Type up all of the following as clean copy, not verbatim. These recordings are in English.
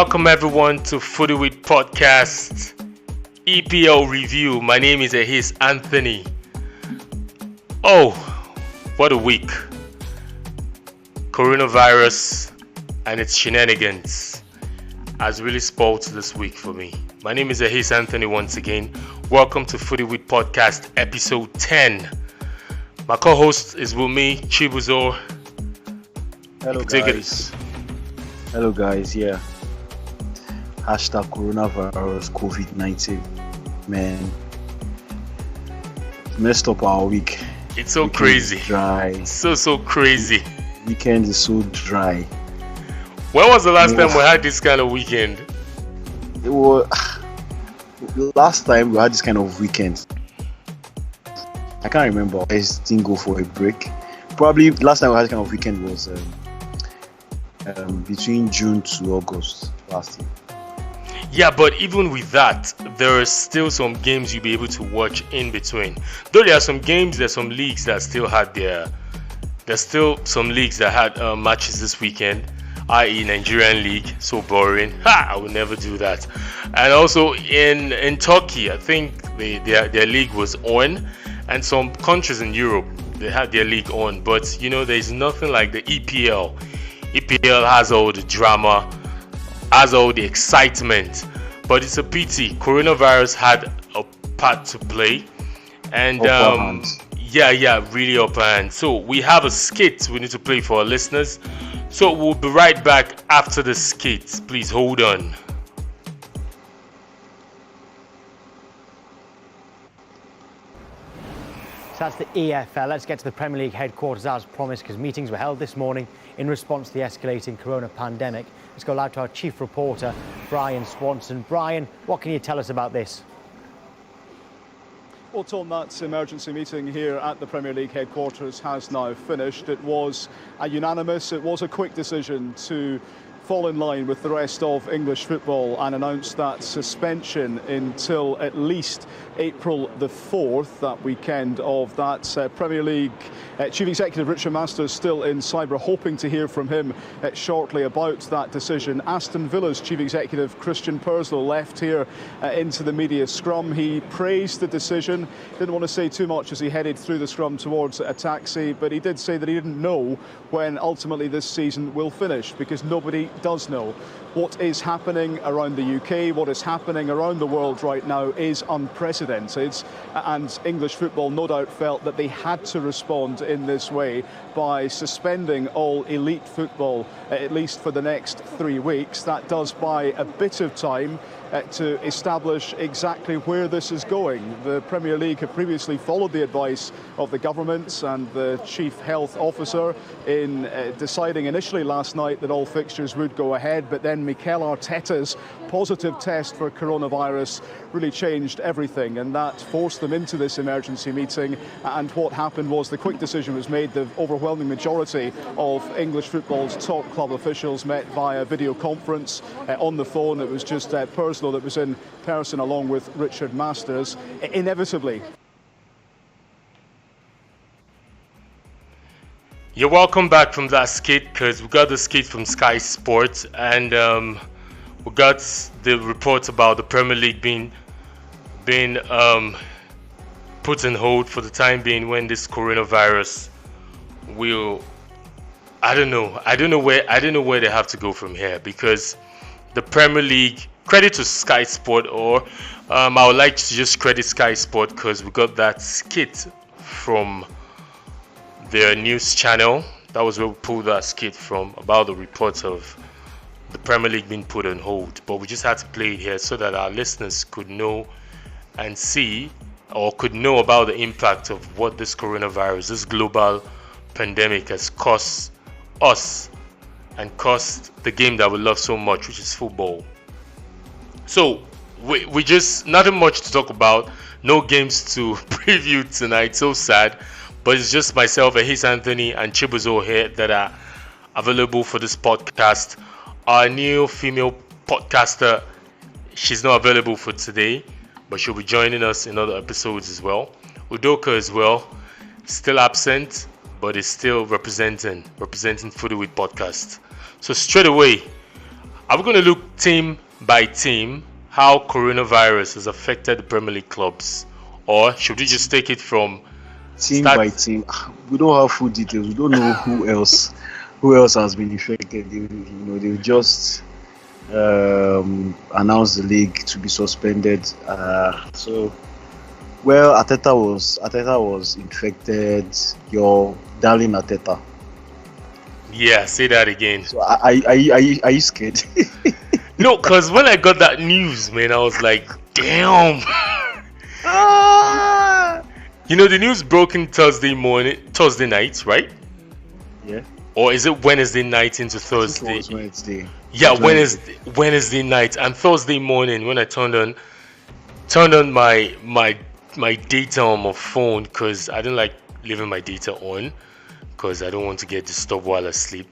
Welcome everyone to Footy with Podcast EPL review. My name is Ahis Anthony. Oh, what a week. Coronavirus and its shenanigans has really spoiled this week for me. My name is Ahis Anthony once again. Welcome to Footy with Podcast episode 10. My co-host is with me, Chibuzo. Hello guys. Hello guys, yeah. Hashtag coronavirus COVID19. Man, messed up our week. It's so crazy. Dry. So crazy. Weekend is so dry. When was the last time we had this kind of weekend? It was last time we had this kind of weekend. I can't remember. I just didn't go for a break. Probably last time we had this kind of weekend was between June to August last year. Yeah, but even with that, there are still some games you'll be able to watch in between. Though there are some games, there's some leagues that still had there's still some leagues that had matches this weekend, i.e. Nigerian League. So boring. I would never do that. And also in Turkey, I think their league was on, and some countries in Europe, they had their league on. But there's nothing like the EPL. EPL has all the drama, has all the excitement, but it's a pity. Coronavirus had a part to play, and really upper hand. So we have a skit we need to play for our listeners. So we'll be right back after the skit. Please hold on. So that's the EFL. Let's get to the Premier League headquarters as promised, because meetings were held this morning in response to the escalating corona pandemic. Let's go live to our chief reporter, Brian Swanson. Brian, what can you tell us about this? Well, Tom, that emergency meeting here at the Premier League headquarters has now finished. It was a quick decision to fall in line with the rest of English football and announce that suspension until at least April the 4th, that weekend of that. Premier League Chief Executive Richard Masters still in Cyber, hoping to hear from him shortly about that decision. Aston Villa's Chief Executive Christian Purslow left here into the media scrum. He praised the decision, didn't want to say too much as he headed through the scrum towards a taxi, but he did say that he didn't know when ultimately this season will finish, because nobody does know. What is happening around the UK, what is happening around the world right now is unprecedented, and English football no doubt felt that they had to respond in this way by suspending all elite football, at least for the next 3 weeks. That does buy a bit of time to establish exactly where this is going. The Premier League have previously followed the advice of the government and the Chief Health Officer in deciding initially last night that all fixtures would go ahead, but then Mikel Arteta's positive test for coronavirus really changed everything, and that forced them into this emergency meeting. And what happened was the quick decision was made. The overwhelming majority of English football's top club officials met via video conference. On the phone, it was just Purslow that was in person along with Richard Masters. Inevitably. You're welcome back from that skit, because we got the skit from SkySports, and we got the reports about the Premier League being put on hold for the time being, when this coronavirus will, I don't know where they have to go from here, because the Premier League, credit to Sky Sport, or I would like to just credit Sky Sport, because we got that skit from their news channel. That was where we pulled that skit from, about the reports of the Premier League being put on hold. But we just had to play it here so that our listeners could know and see, or could know about the impact of what this coronavirus, this global pandemic, has cost us and cost the game that we love so much, which is football. So we just, nothing much to talk about, no games to preview tonight. So sad, but it's just myself, Ahis Anthony, and Chibuzo here that are available for this podcast. Our new female podcaster, she's not available for today, but she'll be joining us in other episodes as well. Udoka as well, still absent, but is still representing Footy with Podcast. So straight away, Are we going to look team by team how coronavirus has affected the Premier League clubs, or should we just take it from team by team? We don't have full details. We don't know who else has been affected. They just announced the league to be suspended. Arteta was infected. Your darling Arteta. Yeah, say that again. So are you scared? No, because when I got that news, man, I was like, damn. The news broke in Thursday night, right? Yeah. Or is it Wednesday night into Thursday? It was Wednesday. Yeah, Wednesday night and Thursday morning when I turned on my data on my phone, because I don't like leaving my data on because I don't want to get disturbed while I sleep.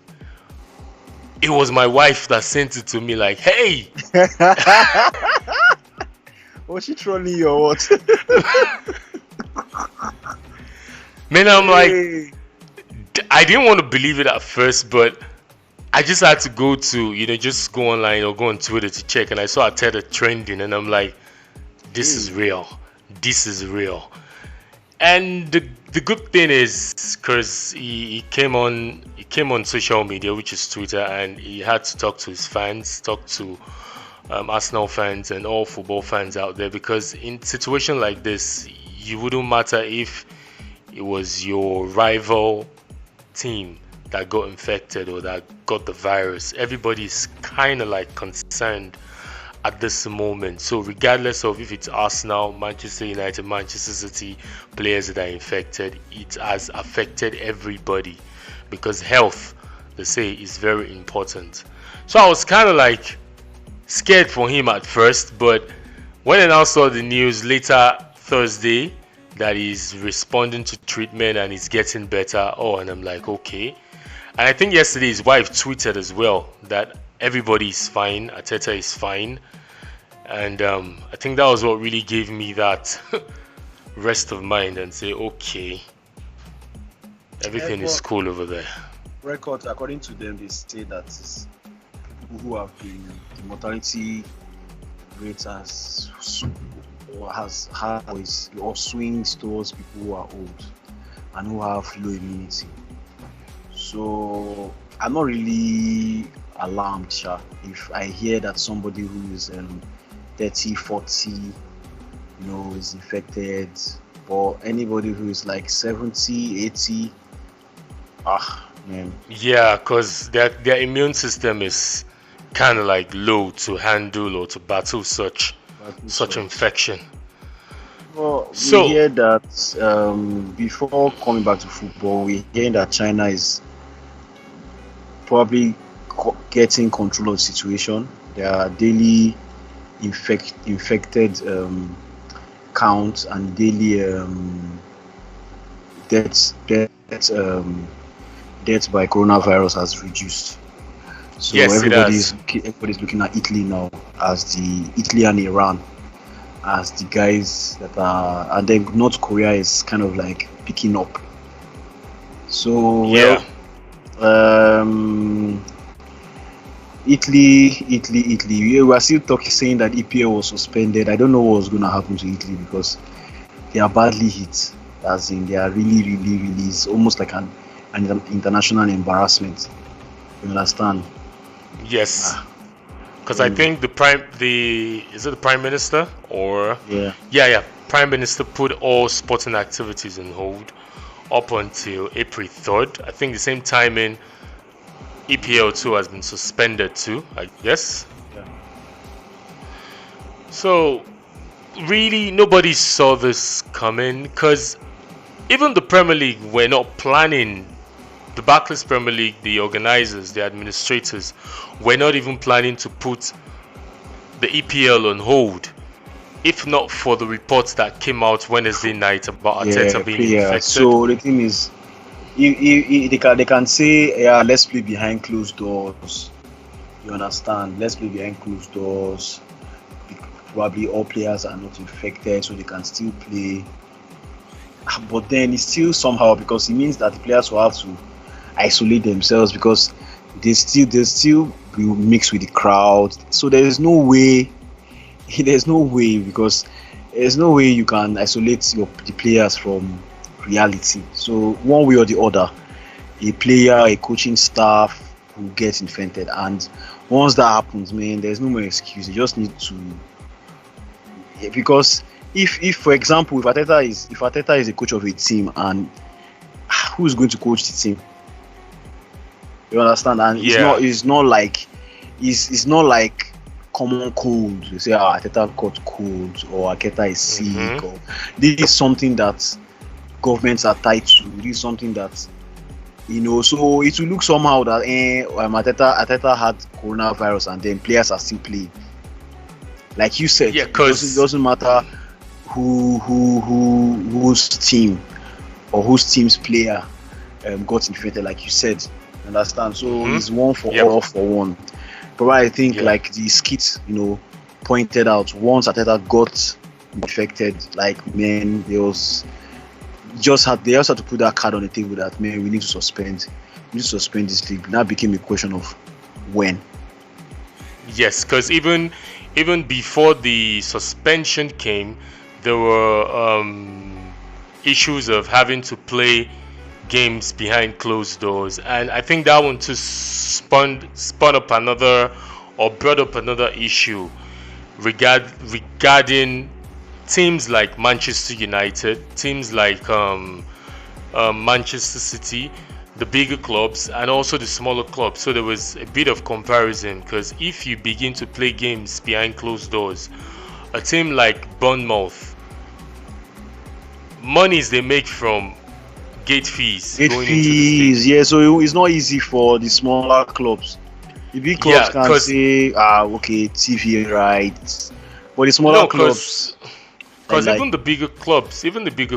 It was my wife that sent it to me like, hey. Was she trolling you or what? Man, I'm like, I didn't want to believe it at first, but I just had to go just go online or go on Twitter to check, and I saw Arteta trending, and I'm like, this is real. This is real. And the good thing is, because he came on social media, which is Twitter, and he had to talk to his fans, talk to Arsenal fans and all football fans out there, because in situation like this, you wouldn't matter if it was your rival team that got infected or that got the virus. Everybody's kind of like concerned at this moment. So regardless of if it's Arsenal, Manchester United, Manchester City players that are infected, it has affected everybody, because health, they say, is very important. So I was kind of like scared for him at first, but when I now saw the news later Thursday that he's responding to treatment and he's getting better, and I'm like, okay. And I think yesterday his wife tweeted as well that everybody is fine, Arteta is fine, and I think that was what really gave me that rest of mind and say, okay, everything is cool over there. Records, according to them, they say that people who have been, the mortality rate has or swings towards people who are old and who have low immunity. So I'm not really alarmed, if I hear that somebody who is 30, 40, is infected, or anybody who is like 70, 80, man. Yeah, because their immune system is kind of like low to handle or to battle such infection. Well, we hear that before coming back to football, we hear that China is probably getting control of the situation. Their daily infected count and daily deaths by coronavirus has reduced. So yes, everybody's looking at Italy now as Italy and Iran as the guys that are, and then North Korea is kind of like picking up. So Italy. We were still saying that EPL was suspended. I don't know what was going to happen to Italy because they are badly hit. As in, they are really, it's almost like an international embarrassment. You understand? Yes. Because I think the prime minister or prime minister put all sporting activities on hold up until April 3rd. I think the same timing EPL 2 has been suspended too, I guess. Yeah. So really nobody saw this coming, because even the Premier League were not planning. The Barclays Premier League, the organizers, the administrators, were not even planning to put the EPL on hold, if not for the reports that came out Wednesday night about Arteta being infected. So the thing is, they can say, let's play behind closed doors. You understand? Let's play behind closed doors. Probably all players are not infected, so they can still play. But then it's still somehow, because it means that the players will have to isolate themselves, because they still will mix with the crowd. So there's no way because there's no way you can isolate the players from reality. So one way or the other, a player, a coaching staff will get infected, and once that happens, man, there's no more excuse. You just need to, because if for example, if Arteta is a coach of a team, and who's going to coach the team? You understand? And it's not like common cold. You say, Arteta caught cold, or Arteta is sick, or this is something that governments are tied to. This is something that, so it will look somehow that Arteta had coronavirus and then players are still playing. Like you said, it doesn't matter whose team or whose team's player got infected, like you said. Understand? So it's one for all for one. But I think like the skit, pointed out, once Arteta got infected, like, man, they also had to put that card on the table that, man, we need to suspend this league. That became a question of when. Yes, because even before the suspension came, there were issues of having to play games behind closed doors, and I think that one just spun up another, or brought up another issue regarding teams like Manchester United, teams like Manchester City, the bigger clubs, and also the smaller clubs. So there was a bit of comparison, because if you begin to play games behind closed doors, a team like Bournemouth, monies they make from gate fees going into the stadium. So it's not easy for the smaller clubs. The big clubs can say, okay, TV rights, but the smaller clubs, because even the bigger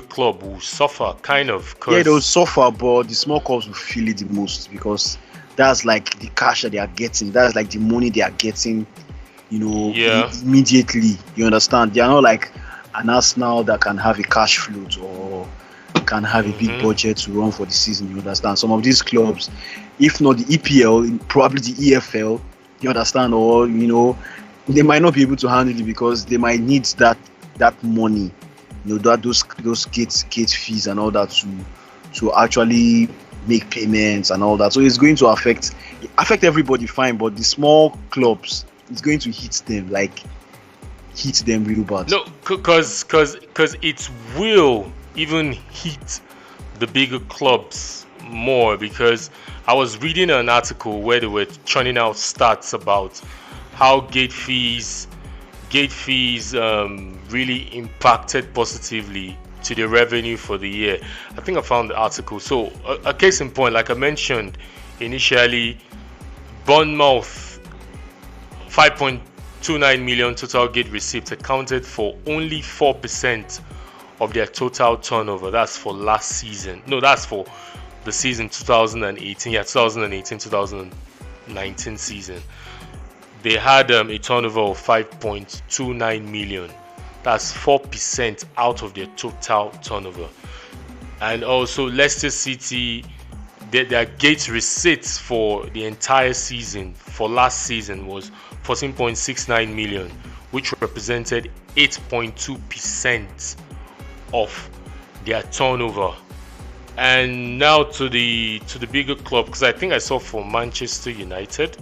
club will suffer, kind of. They'll suffer, but the small clubs will feel it the most, because that's like the cash that they are getting. That's like the money they are getting, immediately. You understand? They are not like an Arsenal that can have a cash float or can have a big budget to run for the season. You understand? Some of these clubs, if not the EPL, probably the EFL, you understand, or they might not be able to handle it, because they might need that money, those gate fees and all that to actually make payments and all that. So it's going to affect everybody, fine, but the small clubs, it's going to hit them real bad. No, because it will even hit the bigger clubs more, because I was reading an article where they were churning out stats about how gate fees really impacted positively to the revenue for the year. I think I found the article. So a case in point, like I mentioned initially, Bournemouth 5.29 million total gate receipts accounted for only 4% of their total turnover. That's for last season. No, that's for the season 2018. 2018-2019 season. They had a turnover of 5.29 million. That's 4% out of their total turnover. And also Leicester City, their gate receipts for the entire season, for last season, was 14.69 million, which represented 8.2% of their turnover. And now to the bigger club, because I think I saw for Manchester United, I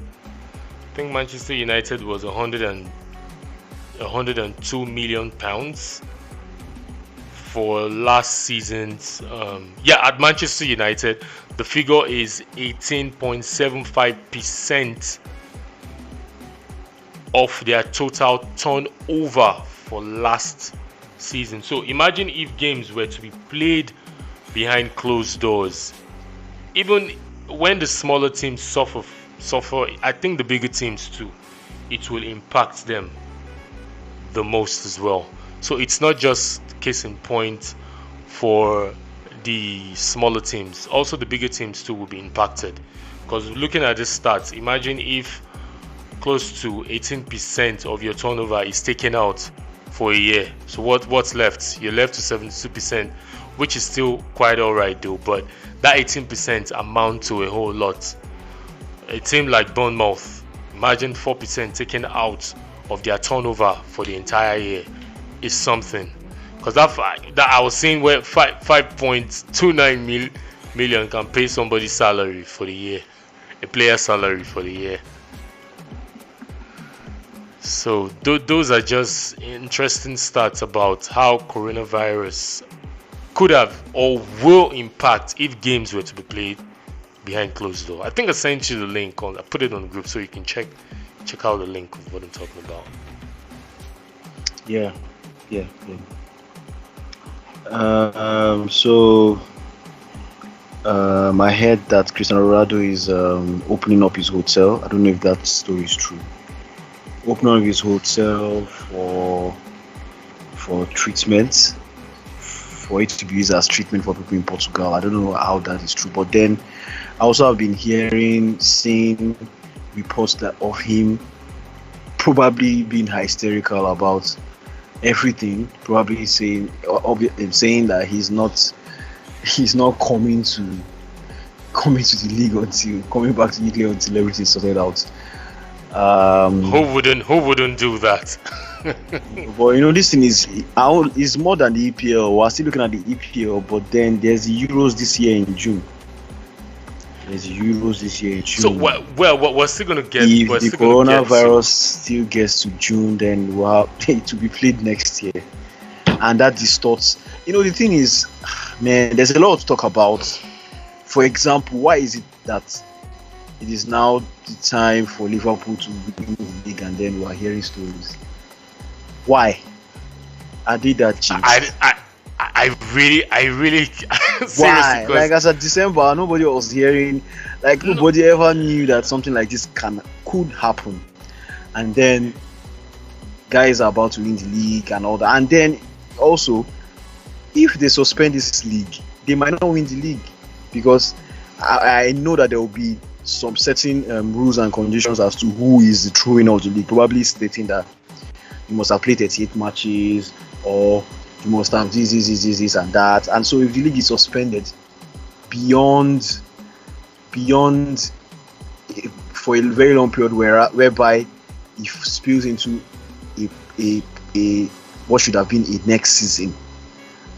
think Manchester United was 102 million pounds for last season's. At Manchester United, the figure is 18.75% of their total turnover for last season. So imagine if games were to be played behind closed doors. Even when the smaller teams suffer, I think the bigger teams too, it will impact them the most as well. So it's not just case in point for the smaller teams, also the bigger teams too will be impacted. Because looking at the stats, imagine if close to 18% of your turnover is taken out for a year. So what's left? You're left to 72%, which is still quite alright though, but that 18% amount to a whole lot. A team like Bournemouth, Imagine 4% taken out of their turnover for the entire year is something. Because that I was seeing where 5.29 million can pay somebody's salary for the year, a player's salary for the year. So those are just interesting stats about how coronavirus could have or will impact if games were to be played behind closed door. I think I sent you the link I put it on the group so you can check out the link of what I'm talking about. Yeah. I heard that Cristiano Ronaldo is opening up his hotel. I don't know if that story is true. Opening up his hotel for treatment, for it to be used as treatment for people in Portugal. I don't know how that is true, but then I also have been seeing reports of him probably being hysterical about everything, probably saying that he's not coming to the league until coming back to Italy until everything's sorted out. Who wouldn't do that? But this thing is more than the EPL. We're still looking at the EPL, but then there's the Euros this year in June. So we're still gonna get. If the coronavirus still gets to June, then we'll have it to be played next year, and that distorts. The thing is, man, there's a lot to talk about. For example, why is it that it is now the time for Liverpool to win the league, and then we are hearing stories? Why? I did that cheap. I really why? Like as of December, nobody was hearing, nobody ever knew that something like this could happen. And then guys are about to win the league and all that. And then also, if they suspend this league, they might not win the league, because I know that there will be some certain rules and conditions as to who is the true winner of the league, probably stating that you must have played 38 matches, or you must have this and that. And so if the league is suspended beyond for a very long period, whereby it spills into a what should have been a next season,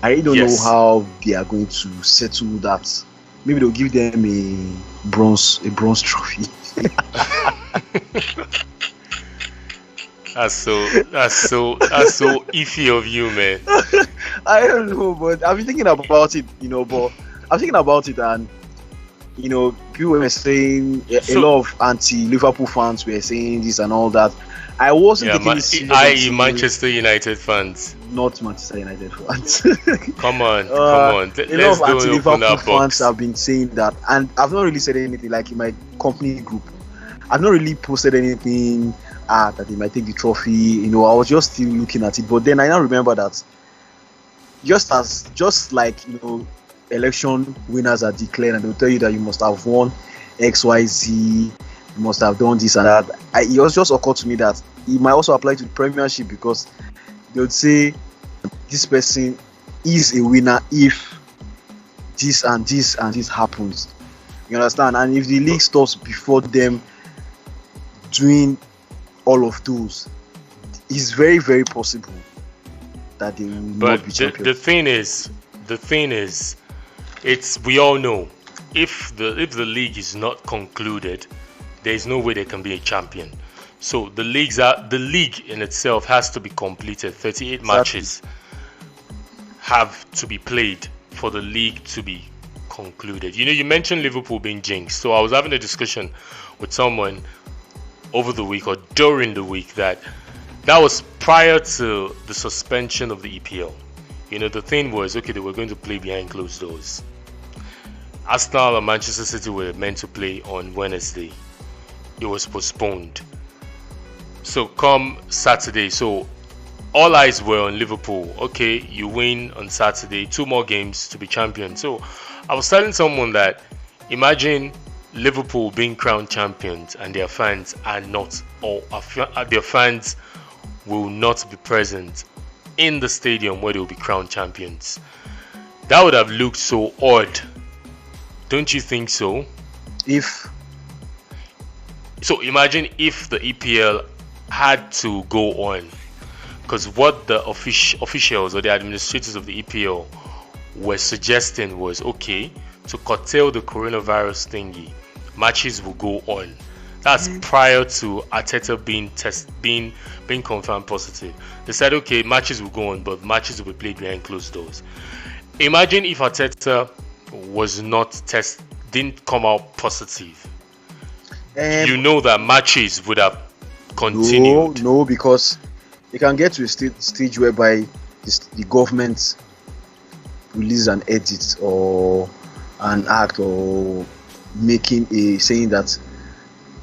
I really don't know how they are going to settle that. Maybe they'll give them a bronze trophy. That's so iffy of you, man. I don't know, but I've been thinking about it, and people were saying a lot of anti-Liverpool fans were saying this and all that. I wasn't taking it serious. I.e. Manchester United fans. Not Manchester United fans. Come on. A lot of anti-Liverpool fans have been saying that, and I've not really said anything. Like in my company group, I've not really posted anything that they might take the trophy. I was just still looking at it, but then I now remember that just like election winners are declared, and they'll tell you that you must have won XYZ, you must have done this and that. It was just occurred to me that it might also apply to the Premiership, because they would say this person is a winner if this and this and this happens. You understand? And if the league stops before them doing all of those, it's very, very possible that they will not be champions. The thing is, we all know if the league is not concluded, there is no way they can be a champion. So the league in itself has to be completed. 38 matches have to be played for the league to be concluded. You mentioned Liverpool being jinxed. So I was having a discussion with someone over the week or during the week that was prior to the suspension of the EPL. The thing was, okay, they were going to play behind closed doors. Arsenal and Manchester City were meant to play on Wednesday. It was postponed. So come Saturday, so all eyes were on Liverpool. Okay, you win on Saturday, 2 more games to be champion. So I was telling someone that imagine Liverpool being crowned champions and their fans are not, or their fans will not be present in the stadium where they will be crowned champions. That would have looked so odd. Don't you think so? If So imagine if the EPL had to go on, because what the officials or the administrators of the EPL were suggesting was, okay, to curtail the coronavirus thingy, matches will go on. That's prior to Arteta being confirmed positive. They said, okay, matches will go on, but matches will be played behind closed doors. Imagine if Arteta was not didn't come out positive. You know that matches would have continued. No, because they can get to a stage whereby the government release an edit or an act or saying that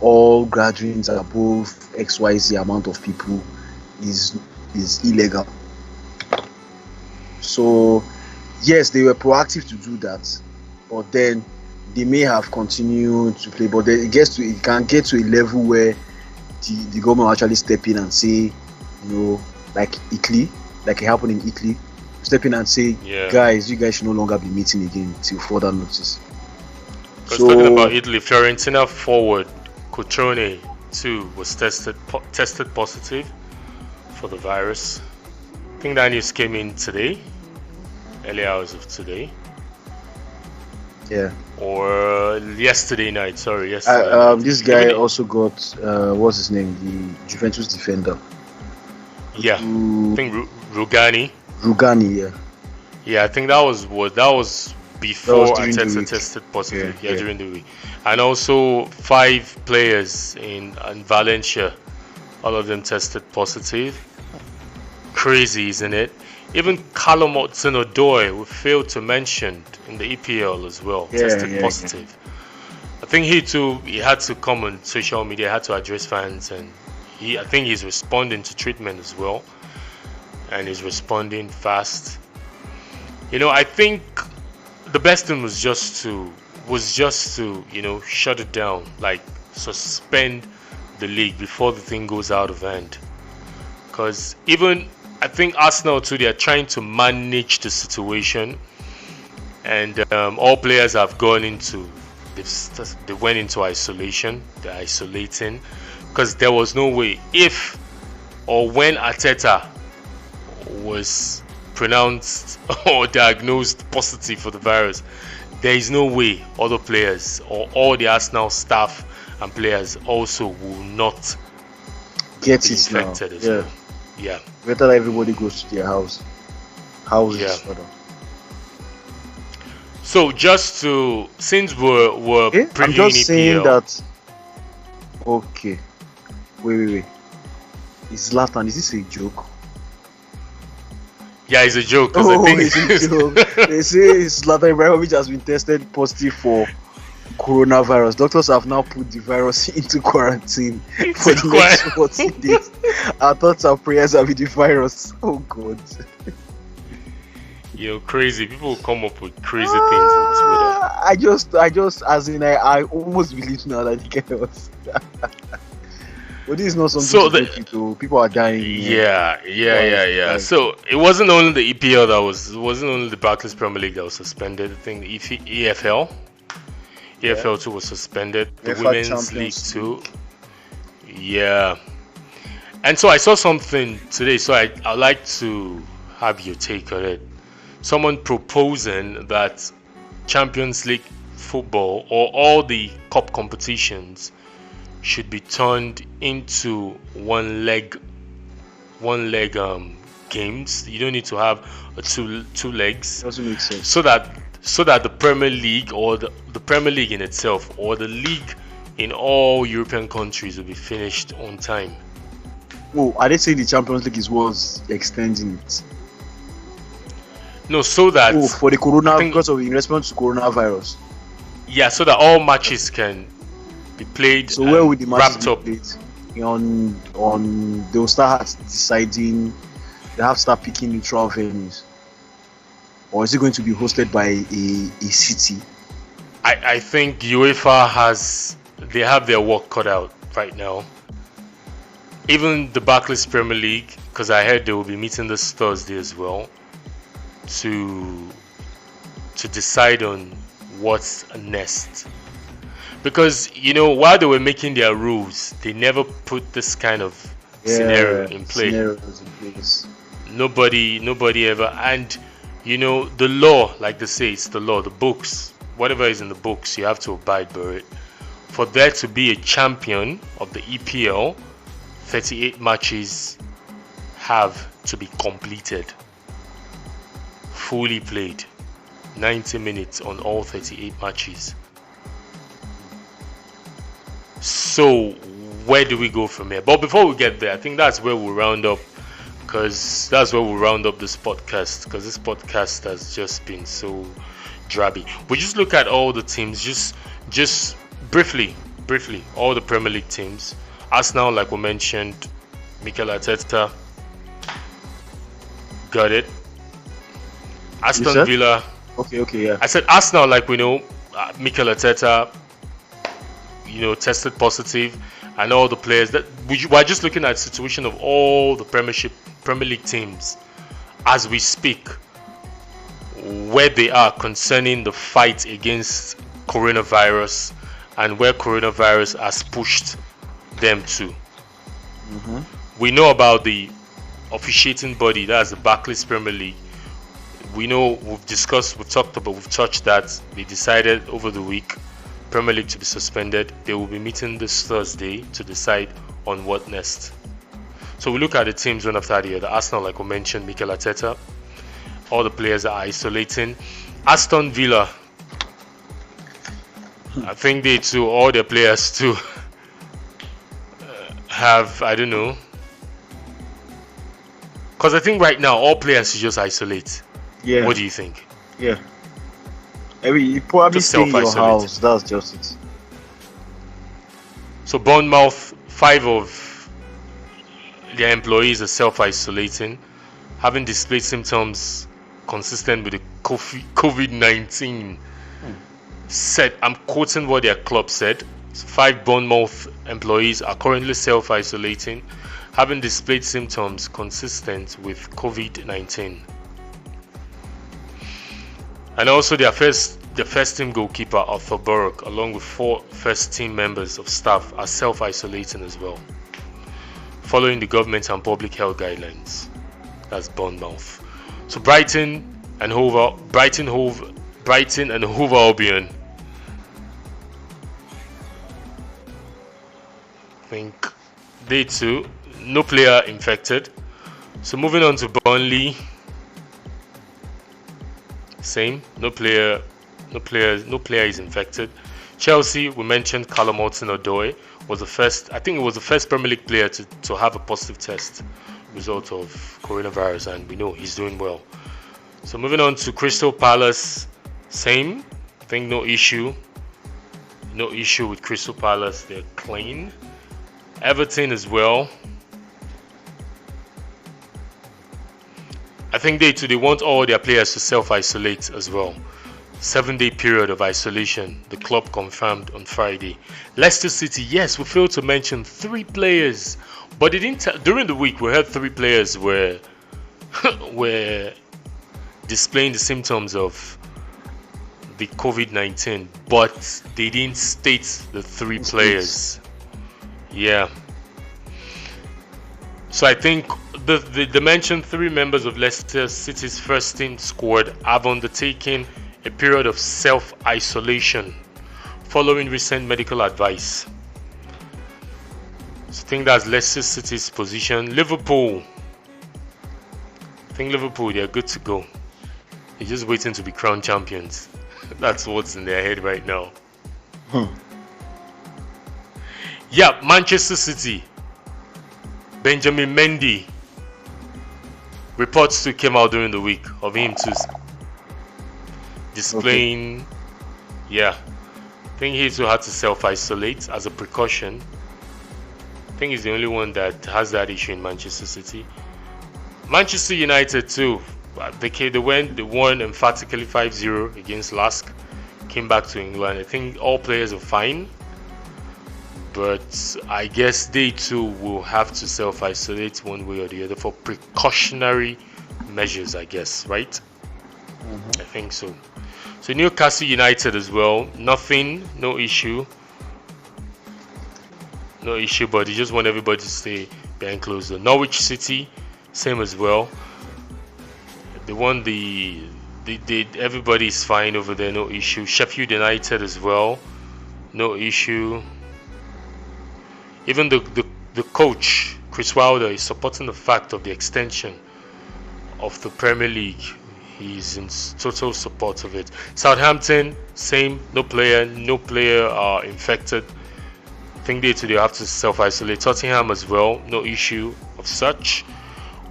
all gatherings above XYZ amount of people is illegal. So yes, they were proactive to do that, but then they may have continued to play. But then it can get to a level where the government will actually step in and say, like Italy, like it happened in Italy, step in and say, guys, you guys should no longer be meeting again till further notice. Because talking about Italy, Fiorentina forward Cotrone too was tested positive for the virus. I think that news came in today, early hours of today. Yeah. Or yesterday night. Sorry, yesterday. Night. This guy also got what's his name? The Juventus defender. Yeah, I think Rugani. Yeah. Yeah, I think that was before Arteta tested positive. Yeah, during the week. And also 5 players in Valencia, all of them tested positive. Crazy, isn't it? Even Callum Hudson-Odoi, we failed to mention in the EPL as well, tested positive. I think he had to come on social media, had to address fans, and I think he's responding to treatment as well, and he's responding fast. I think the best thing was just to shut it down, like suspend the league before the thing goes out of hand. Because even I think Arsenal too, they are trying to manage the situation, and all players have gone into they went into isolation. They're isolating because there was no way if or when Arteta was pronounced or diagnosed positive for the virus, there is no way other players or all the Arsenal staff and players also will not get be infected as well. Yeah. Better that everybody goes to their houses. Rather. So since we're previewing I'm just saying EPL, that. Okay. Wait. Is Zlatan? Is this a joke? Yeah, it's a joke. I think it's a joke. They say Zlatan Ibrahimovic has been tested positive for coronavirus. Doctors have now put the virus into quarantine for the next 14 days. Our thoughts and prayers are with the virus. Oh God. Crazy people come up with crazy things on Twitter. I almost believe now that he cares. But this is not something to do. People are dying. Yeah. So it wasn't only the EPL it wasn't only the Barclays Premier League that was suspended. I think the EFL too was suspended. The Women's League too. Yeah. And so I saw something today, so I'd like to have your take on it. Someone proposing that Champions League football or all the cup competitions should be turned into one leg games. You don't need to have two legs. Doesn't make sense. So that the Premier League or the Premier League in itself or the league in all European countries will be finished on time. Oh, are they saying the Champions League was extending it? No, so that for the because of in response to coronavirus. Yeah, so that all matches can be played. So where would the matches be played? On they'll start deciding. They have to start picking neutral venues, or is it going to be hosted by a city? I think UEFA they have their work cut out right now. Even the Barclays Premier League, because I heard they will be meeting this Thursday as well to decide on what's next. Because, while they were making their rules, they never put this kind of scenario in play. Scenarios in place. Nobody ever. And, the law, like they say, it's the law, the books. Whatever is in the books, you have to abide by it. For there to be a champion of the EPL, 38 matches have to be completed. Fully played. 90 minutes on all 38 matches. So, where do we go from here? But before we get there, I think that's where we'll round up. Because that's where we'll round up this podcast. Because this podcast has just been so drabby. We just look at all the teams. Just briefly, all the Premier League teams. Arsenal, like we mentioned, Mikel Arteta got it. Aston Villa. Okay, yeah. I said Arsenal, like we know, Mikel Arteta, tested positive, and all the players that we're just looking at the situation of all the Premier League teams as we speak, where they are concerning the fight against coronavirus and where coronavirus has pushed them to. We know about the officiating body, that's the Barclays Premier League. We know, we've touched that they decided over the week Premier League to be suspended. They will be meeting this Thursday to decide on what next. So we look at the teams one after the other. Arsenal, like we mentioned, Mikel Arteta, all the players are isolating. Aston Villa, I think they too, all their players too, have, I don't know. Because I think right now all players should just isolate. Yeah. What do you think? Yeah. I mean, you probably Just stay in your self-isolate. house. That's just it. So Bournemouth, 5 of their employees are self-isolating, having displayed symptoms consistent with the COVID-19. I'm quoting what their club said. 5 Bournemouth employees are currently self-isolating, having displayed symptoms consistent with COVID-19. And also the first team goalkeeper, Arthur Burke, along with 4 first team members of staff, are self-isolating as well, following the government and public health guidelines. That's Bournemouth. So Brighton and Hove Albion, I think they too, no player infected. So moving on to Burnley, same, no player is infected. Chelsea, we mentioned Callum Hudson-Odoi was the first Premier League player to have a positive test result of coronavirus, and we know he's doing well. So moving on to Crystal Palace, same, I think no issue with Crystal Palace, they're clean. Everton as well. I think they want all their players to self-isolate as well. 7-day period of isolation, the club confirmed on Friday. Leicester City, yes, we failed to mention 3 players, but they didn't. During the week, we heard 3 players were displaying the symptoms of the COVID-19, but they didn't state the 3 players. Yeah. So I think the mentioned 3 members of Leicester City's first team squad have undertaken a period of self-isolation following recent medical advice. So I think that's Leicester City's position. Liverpool, they're good to go. They're just waiting to be crowned champions. That's what's in their head right now. Yeah, Manchester City, Benjamin Mendy, reports too came out during the week of him too displaying. Yeah, I think he too had to self-isolate as a precaution. I think he's the only one that has that issue in Manchester City. Manchester United too, they won emphatically 5-0 against Lask, came back to England. I think all players are fine, but I guess they too will have to self-isolate one way or the other for precautionary measures, I guess, right? I think so. So Newcastle United as well, no issue no issue, but they just want everybody to stay behind closed door. Norwich City, same as well. They want everybody's fine over there, no issue. Sheffield United as well, no issue. Even the coach, Chris Wilder, is supporting the fact of the extension of the Premier League. He's in total support of it. Southampton, same, no player are infected. I think they have to self-isolate. Tottenham as well, no issue of such.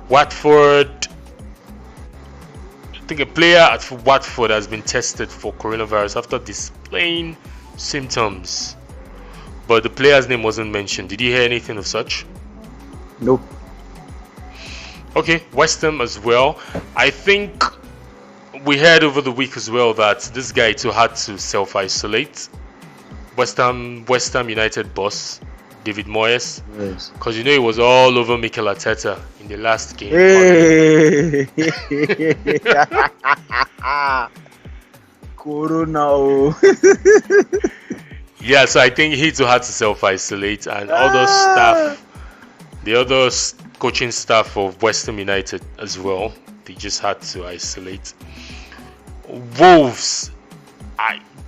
Watford, I think a player at Watford has been tested for coronavirus after displaying symptoms, but the player's name wasn't mentioned. Did you hear anything of such? Nope. Okay, West Ham as well. I think we heard over the week as well that this guy too had to self-isolate. West Ham United boss David Moyes, Yes. because he was all over Mykah Arteta in the last game. Hey. Corona. Yeah, so I think he too had to self-isolate, and other staff, the other coaching staff of West Ham United as well, they just had to isolate. Wolves,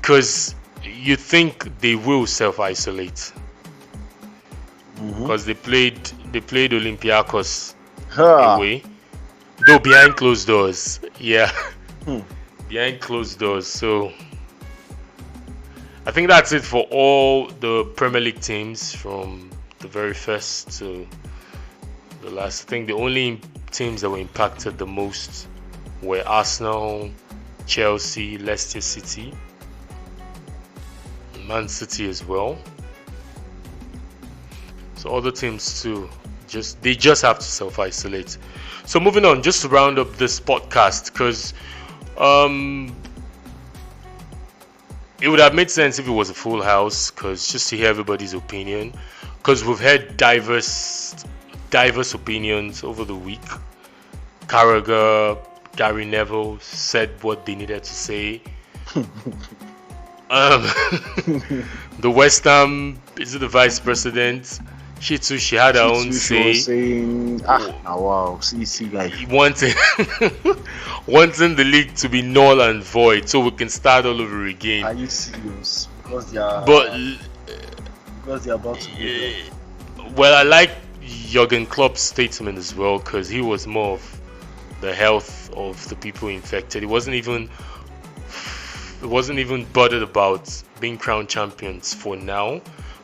because you think they will self-isolate because they played Olympiacos away, though behind closed doors. Yeah, behind closed doors. So I think that's it for all the Premier League teams from the very first to the last. I think the only teams that were impacted the most were Arsenal, Chelsea, Leicester City, Man City as well. So other teams too, they just have to self-isolate. So moving on, just to round up this podcast, because it would have made sense if it was a full house, because just to hear everybody's opinion, because we've heard diverse opinions over the week. Carragher, Gary Neville said what they needed to say. The West Ham, is it the vice president? She had her own say. Saying, wow, see, like wanting the league to be null and void, so we can start all over again. Are you serious? Because they are about to be well, I like Jurgen Klopp's statement as well, because he was more of the health of the people infected. It wasn't even bothered about being crowned champions for now,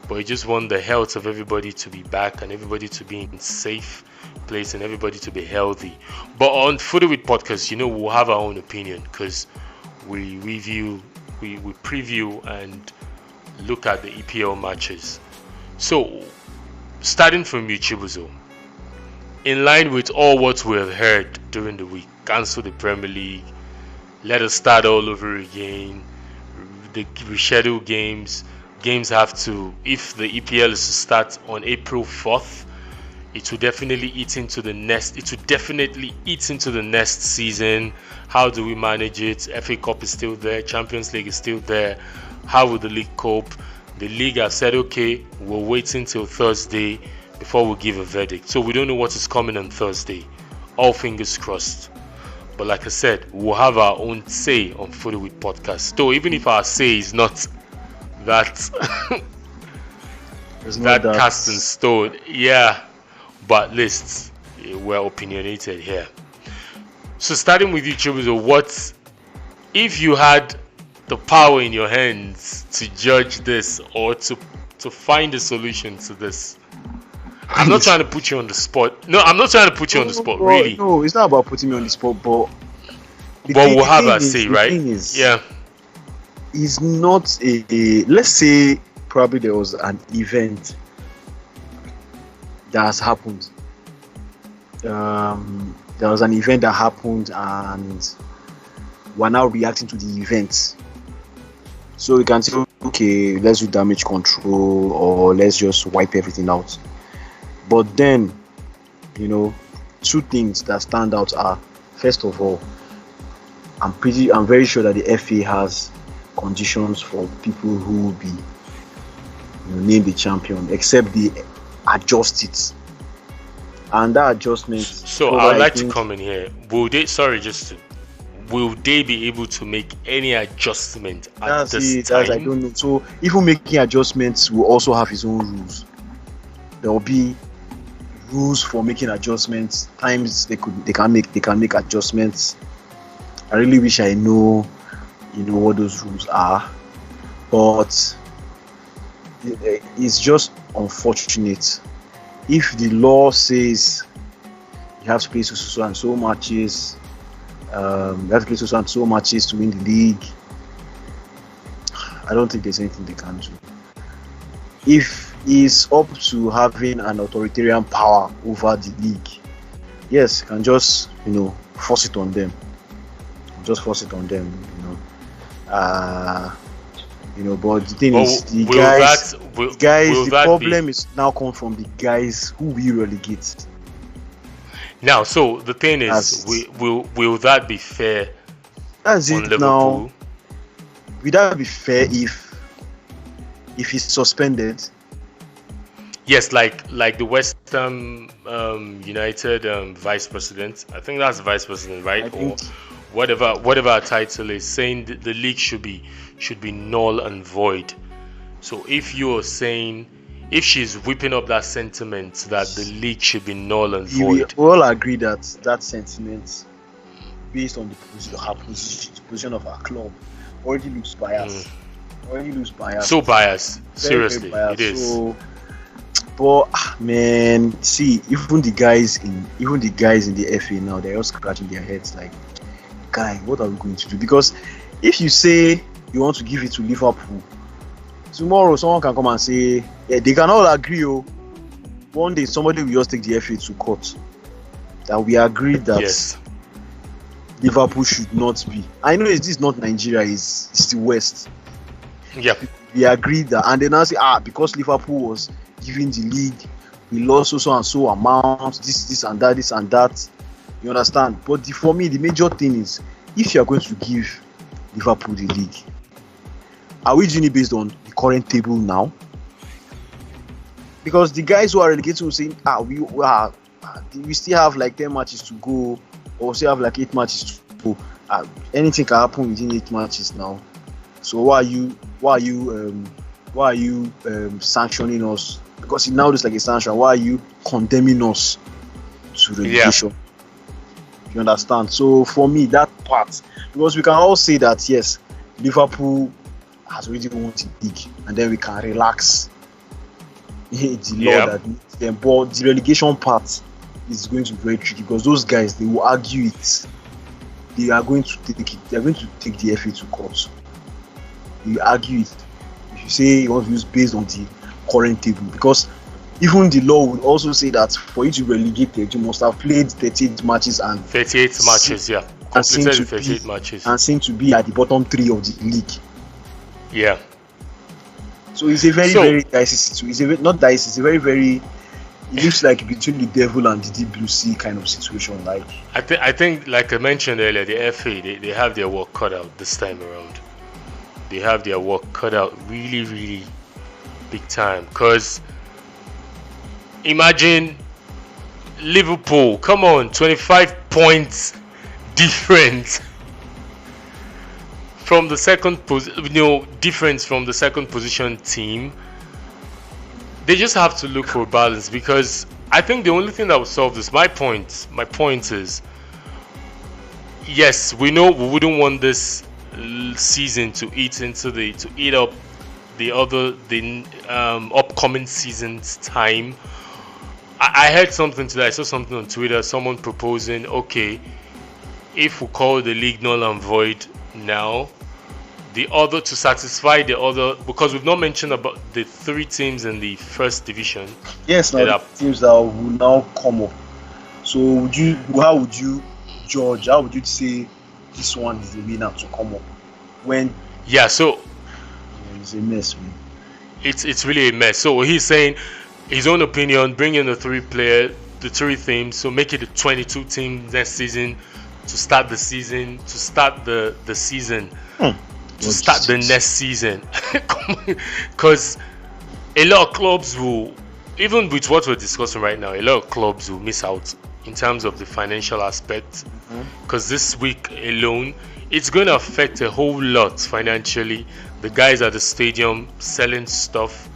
but he just want the health of everybody to be back and everybody to be in safe place and everybody to be healthy. But on Footy with Podcast, we'll have our own opinion, because we review, we preview and look at the EPL matches. So starting from you, Chibuzo, in line with all what we have heard during the week, cancel the Premier League, let us start all over again, the reschedule games have to, if the EPL is to start on April 4th, it will definitely eat into the next season. How do we manage it? FA Cup is still there, Champions League is still there. How will the league cope? The league have said, okay, we'll wait until Thursday before we give a verdict. So we don't know what is coming on Thursday. All fingers crossed. But like I said, we'll have our own say on Footy with Podcast. So even if our say is not that cast in stone, but lists, we're opinionated here. So starting with you, Chibuzo, what if you had the power in your hands to judge this or to find a solution to this? I'm not trying to put you on the spot. No, I'm not trying to put you on the spot, really. No, it's not about putting me on the spot, but we'll have our say, right? It's not let's say probably there was an event that has happened. There was an event that happened and we're now reacting to the event. So we can say, okay, let's do damage control or let's just wipe everything out. But then, two things that stand out are, first of all, I'm very sure that the FA has conditions for people who will be name the champion, except they adjust it. And that adjustment. So I would like to come in here. Will they be able to make any adjustment at this time? I don't know. So even making adjustments will also have its own rules. There will be rules for making adjustments. Times they can make adjustments. I really wish I know what those rules are, but it's just unfortunate. If the law says you have to play so and so matches, you have to play so and so matches to win the league, I don't think there's anything they can do. If it's up to having an authoritarian power over the league, yes, you can just force it on them. Just force it on them, But the thing is, the problem is now come from the guys who we relegate. Now, so the thing is, will that be fair? That's it Liverpool? Now. Will that be fair if he's suspended? Yes, like the West Ham United vice president. I think that's vice president, right? Or whatever our title is, saying the league should be null and void. So if you're saying, if she's whipping up that sentiment that the league should be null and void, we all agree that sentiment, based on the position of our club, already looks biased. So biased. Seriously, very biased. It is. So, but man, see, even the guys in the FA now, they're all scratching their heads like, guy, what are we going to do? Because if you say you want to give it to Liverpool, tomorrow someone can come and say, yeah, they can all agree. One day somebody will just take the FA to court that we agree that Liverpool should not be. I know this is not Nigeria, it's the West. Yeah, we agreed that, and then I say, because Liverpool was giving the league, we lost so and so amount, this and that. You understand? But for me, the major thing is, if you are going to give Liverpool the league, are we doing it based on the current table now? Because the guys who are relegated will say, we still have like 10 matches to go, or still have like 8 matches to go. Anything can happen within 8 matches now. So why are you sanctioning us? Because it now looks like a sanction. Why are you condemning us to relegation? Yeah. You understand? So for me, that part, because we can all say that yes, Liverpool has already won the league, and then we can relax the law that needs them. But the relegation part is going to be very tricky, because those guys, they will argue it. They are going to take it. They are going to take the FA to court. You argue it. If you say you want to use based on the current table, because even the law would also say that for you to relegate it, you must have played 38 matches and 38 matches, yeah. Completed 38 matches. And seem to be at the bottom 3 of the league. Yeah. So it's a very dicey situation. It's not dicey, it's a very it looks like between the devil and the deep blue sea kind of situation. Like I think like I mentioned earlier, the FA they have their work cut out this time around. They have their work cut out really, really big time. Because imagine Liverpool, come on, 25 points difference from the second difference from the second position team. They just have to look for a balance, because I think the only thing that will solve this, my point is, yes, we know we wouldn't want this season to eat up the upcoming season's time. I heard something today. I saw something on Twitter. Someone proposing, okay, if we call the league null and void now, to satisfy the other, because we've not mentioned about the 3 teams in the first division. Yes, now the teams that will now come up. So how would you judge? How would you say this one is the winner to come up? So it's a mess, man. It's really a mess. So he's saying his own opinion, bring in the 3 teams, so make it a 22 team next season to start the season, the next season. Because a lot of clubs will, even with what we're discussing right now, a lot of clubs will miss out in terms of the financial aspect, because this week alone it's going to affect a whole lot financially. The guys at the stadium selling stuff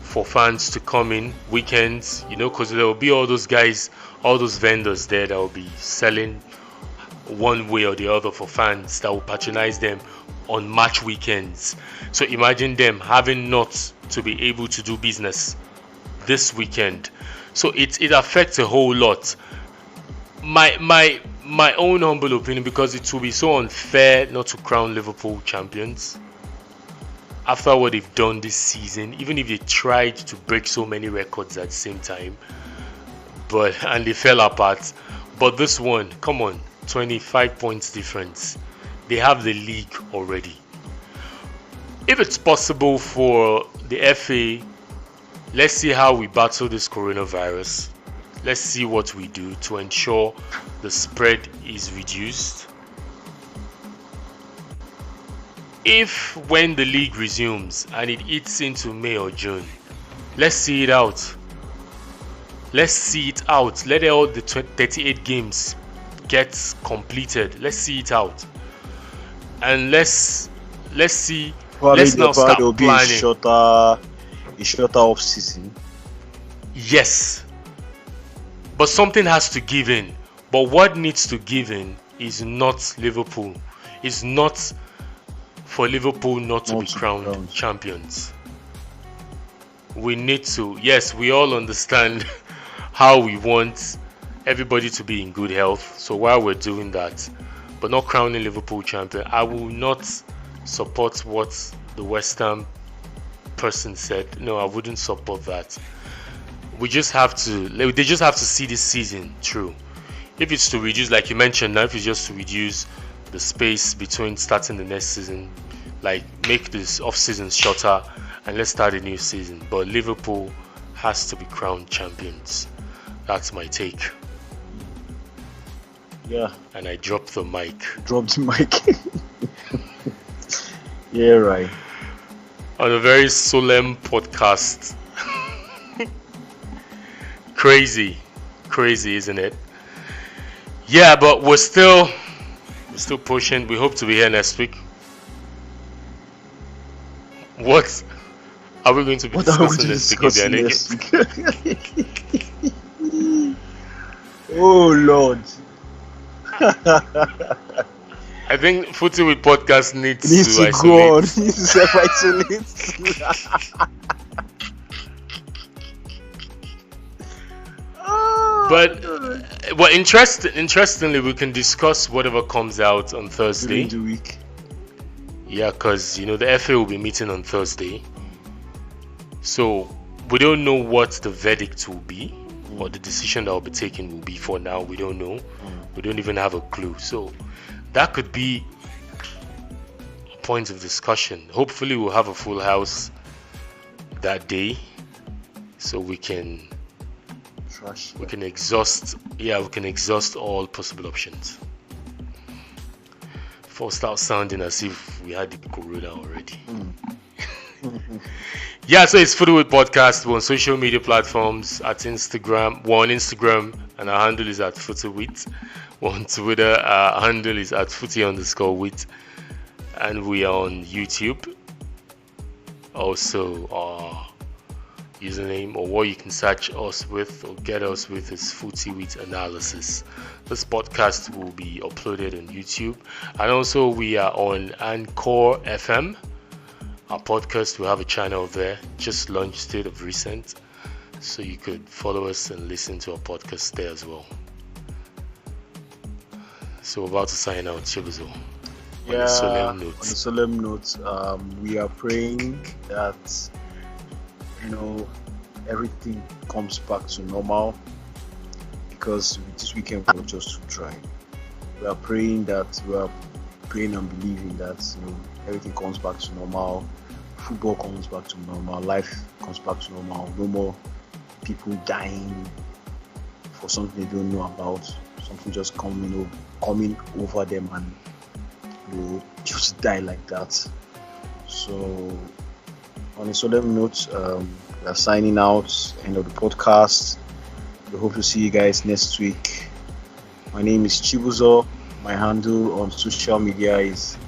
for fans to come in weekends, because there will be all those guys, all those vendors there that will be selling one way or the other for fans that will patronize them on match weekends. So imagine them having not to be able to do business this weekend. So it affects a whole lot. My own humble opinion, because it will be so unfair not to crown Liverpool champions after what they've done this season, even if they tried to break so many records at the same time, and they fell apart. But this one, come on, 25 points difference. They have the league already. If it's possible for the FA, let's see how we battle this coronavirus. Let's see what we do to ensure the spread is reduced. If when the league resumes and it eats into May or June, let's see it out. Let's see it out. Let all the 38 games get completed. Let's see it out. And let's see. Let's now start planning. A shorter off season. Yes. But something has to give in. But what needs to give in is not Liverpool. It's not for Liverpool not to be crowned champions. We need to. Yes, we all understand how we want everybody to be in good health. So while we're doing that, but not crowning Liverpool champion, I will not support what the West Ham person said. No, I wouldn't support that. They just have to see this season through. If it's to reduce, like you mentioned, now if it's just to reduce the space between starting the next season, like make this off season shorter and let's start a new season. But Liverpool has to be crowned champions. That's my take. Yeah. And I dropped the mic. Yeah, right. On a very solemn podcast. Crazy, isn't it? Yeah, but we're still pushing. We hope to be here next week. What are we going to be discussing next week? Oh Lord. I think Footy with Podcast needs to isolate. Go on. Needs to self-isolate. But interestingly, we can discuss whatever comes out on Thursday. During the week. Yeah, because the FA will be meeting on Thursday, so we don't know what the verdict will be or the decision that will be taken will be. For now, we don't know. We don't even have a clue. So that could be a point of discussion. Hopefully, we'll have a full house that day, so we can exhaust all possible options. Before start sounding as if we had the corona already. Yeah, so it's Footy with Podcast. We're on social media platforms at Instagram. We're on Instagram and our handle is at FootyWit. We're on Twitter. Our handle is at Footy_wit. And we are on YouTube. Also, our username or what you can search us with or get us with is Footy with Analysis. This podcast will be uploaded on YouTube, and also we are on Anchor FM. Our podcast, we have a channel there, just launched it of recent, so you could follow us and listen to our podcast there as well. So we're about to sign out, Chibuzo. On a solemn note, we are praying that everything comes back to normal, because this weekend we're just to try. We are praying and believing that everything comes back to normal, football comes back to normal, life comes back to normal, no more people dying for something they don't know about, something just coming over them and just die like that. So On a solemn note, we are signing out. End of the podcast. We hope to see you guys next week. My name is Chibuzo. My handle on social media is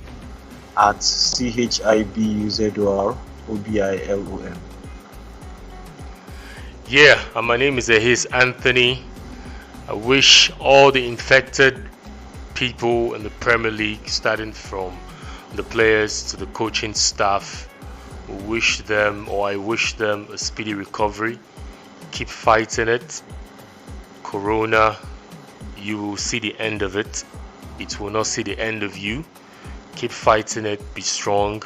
at CHIBUZOROBILOM. Yeah, and my name is Ahis Anthony. I wish all the infected people in the Premier League, starting from the players to the coaching staff, I wish them a speedy recovery. Keep fighting it. Corona, you will see the end of it. It will not see the end of you. Keep fighting it. Be strong.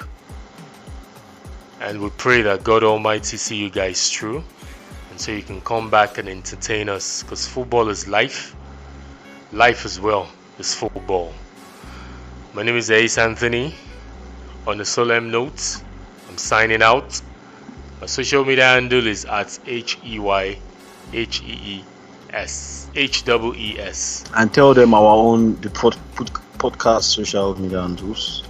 And we pray that God Almighty see you guys through, and so you can come back and entertain us, because football is life. Life as well is football. My name is Ace Anthony. On a solemn note, I'm signing out. My social media handle is at HEYHEES. And tell them our own podcast social media handles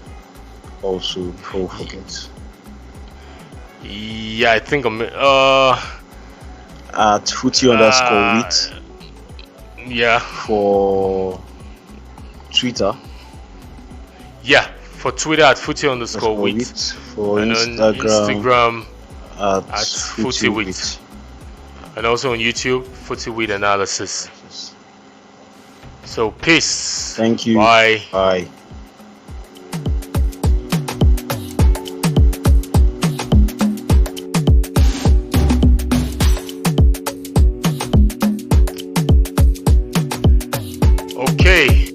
also before we forget. Yeah, I think I'm at footy_wit. Yeah. For Twitter. Yeah, for Twitter at footy_wit. For and Instagram at footywit. And also on YouTube, footywit analysis. So peace. Thank you. Bye. Bye. Okay.